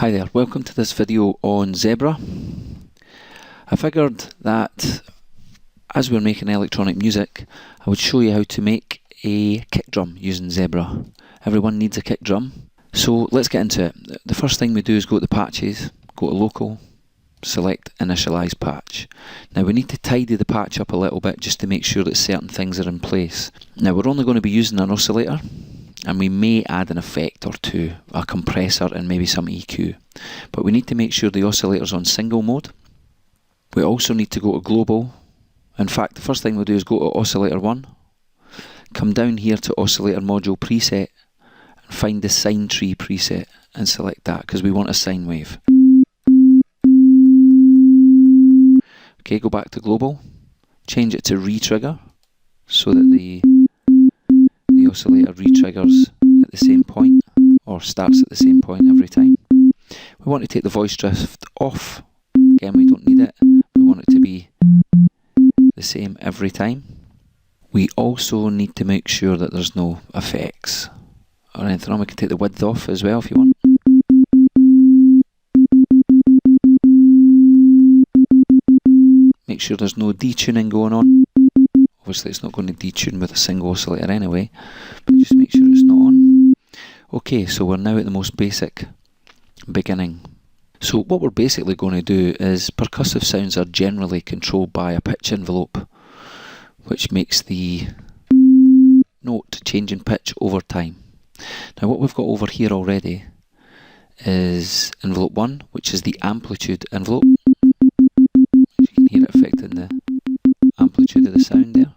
Hi there, welcome to this video on Zebra. I figured that as we're making electronic music, I would show you how to make a kick drum using Zebra. Everyone needs a kick drum, so let's get into it. The first thing we do is go to the patches, go to local, select initialize patch. Now we need to tidy the patch up a little bit just to make sure that certain things are in place. Now we're only going to be using an oscillator, and we may add an effect or two, a compressor and maybe some EQ. But we need to make sure the oscillator's on single mode. We also need to go to global. In fact, the first thing we'll do is go to oscillator 1, come down here to oscillator module preset, and find the sine tree preset and select that because we want a sine wave. Okay, go back to global, change it to re-trigger so that the oscillator re-triggers at the same point, or starts at the same point every time. We want to take the voice drift off. Again, we don't need it. We want it to be the same every time. We also need to make sure that there's no effects or anything on. We can take the width off as well if you want. Make sure there's no detuning going on. Obviously it's not going to detune with a single oscillator anyway, but just make sure it's not on. Okay, so we're now at the most basic beginning. So what we're basically going to do is percussive sounds are generally controlled by a pitch envelope, which makes the note change in pitch over time. Now what we've got over here already is envelope 1, which is the amplitude envelope. As you can hear it affecting the amplitude of the sound there.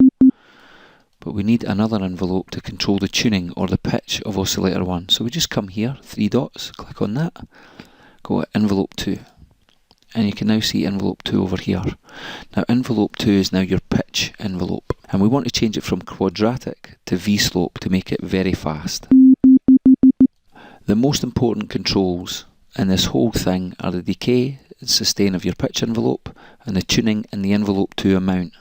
But we need another envelope to control the tuning or the pitch of oscillator 1. So we just come here, 3 dots, click on that, go to envelope 2. And you can now see envelope 2 over here. Now envelope 2 is now your pitch envelope. And we want to change it from quadratic to V-slope to make it very fast. The most important controls in this whole thing are the decay and sustain of your pitch envelope and the tuning in the envelope 2 amount.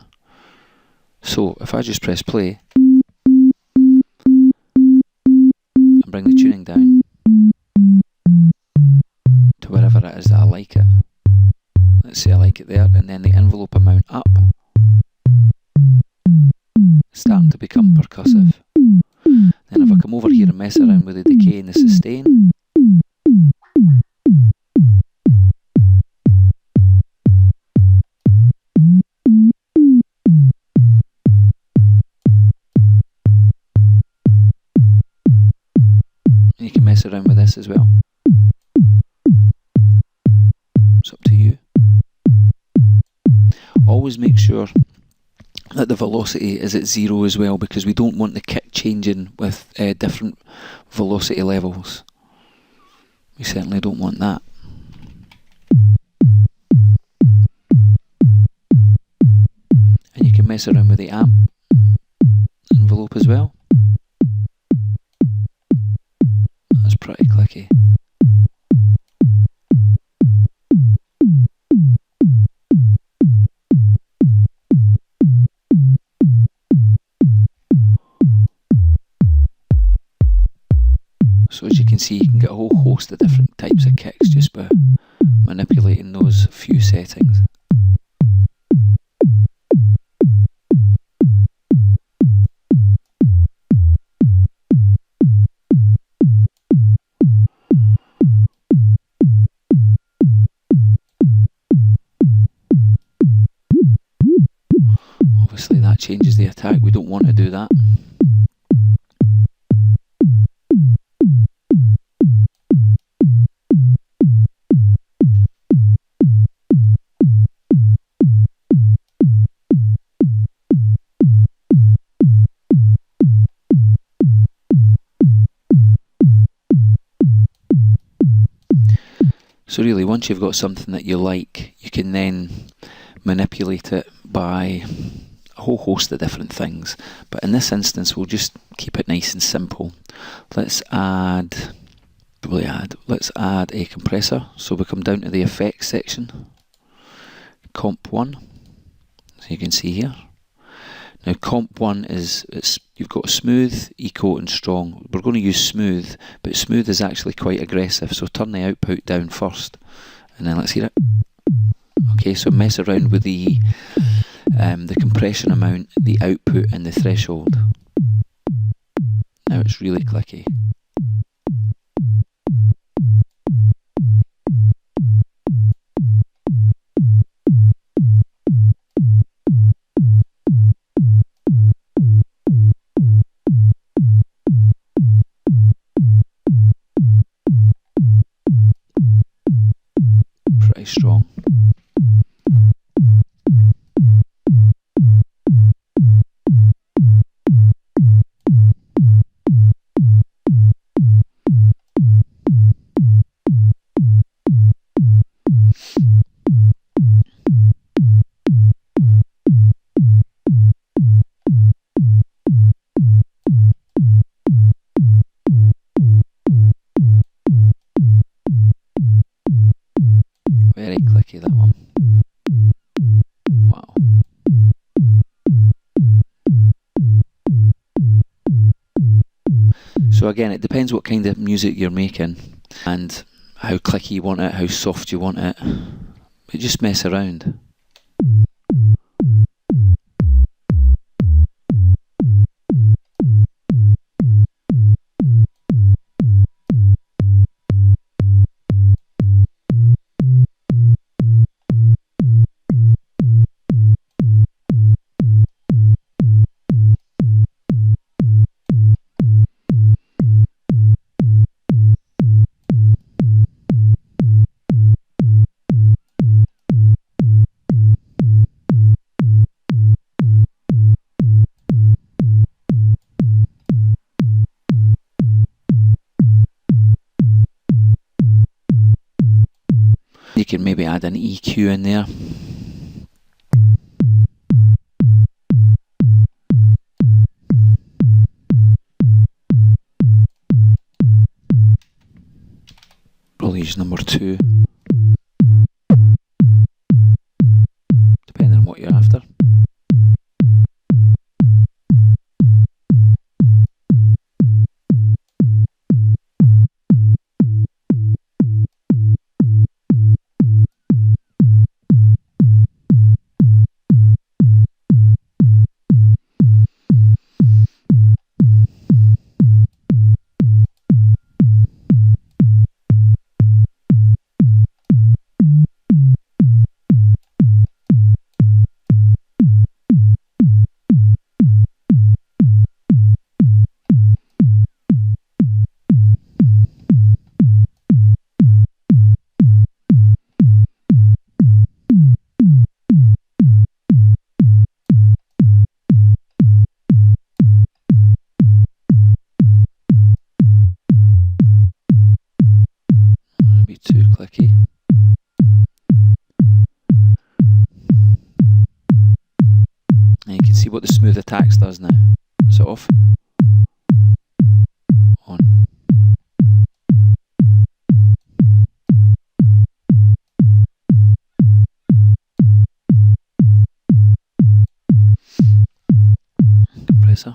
So if I just press play and bring the tuning down to wherever it is that I like it, let's say I like it there, and then the envelope amount up, it's starting to become percussive. Then if I come over here and mess around with the decay and the sustain, you can mess around with this as well. It's up to you. Always make sure that the velocity is at 0 as well, because we don't want the kick changing with different velocity levels. We certainly don't want that. And you can mess around with the amp envelope as well. That's pretty clicky. So as you can see, you can get a whole host of different types of kicks just by manipulating those few settings. Obviously that changes the attack, we don't want to do that. So really, once you've got something that you like, you can then manipulate it by a whole host of different things. But in this instance, we'll just keep it nice and simple. Let's add a compressor. So we come down to the effects section, comp 1, so you can see here. Now comp 1 is, you've got smooth, eco and strong. We're going to use smooth, but smooth is actually quite aggressive, so turn the output down first, and then let's hear it. Okay, so mess around with the compression amount, the output and the threshold. Now it's really clicky. Pretty strong. Very clicky, that one. Wow. So again, it depends what kind of music you're making and how clicky you want it, how soft you want it. But just mess around. You can maybe add an EQ in there. We'll use number 2, depending on what you're after. Too clicky. And you can see what the smooth attacks does now. Is it off? On. Compressor.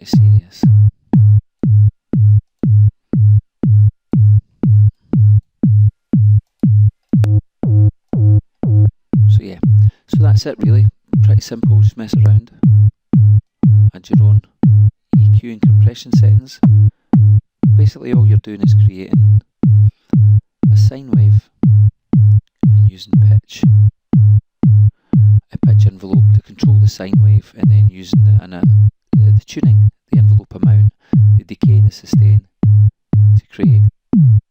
Serious. So yeah, so that's it really. Pretty simple, just mess around. Add your own EQ and compression settings. Basically all you're doing is creating a sine wave and using pitch. A pitch envelope to control the sine wave, and then using the tuning, the envelope amount, the decay and the sustain to create a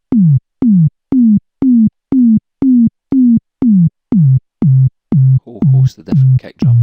whole host of different kick drums.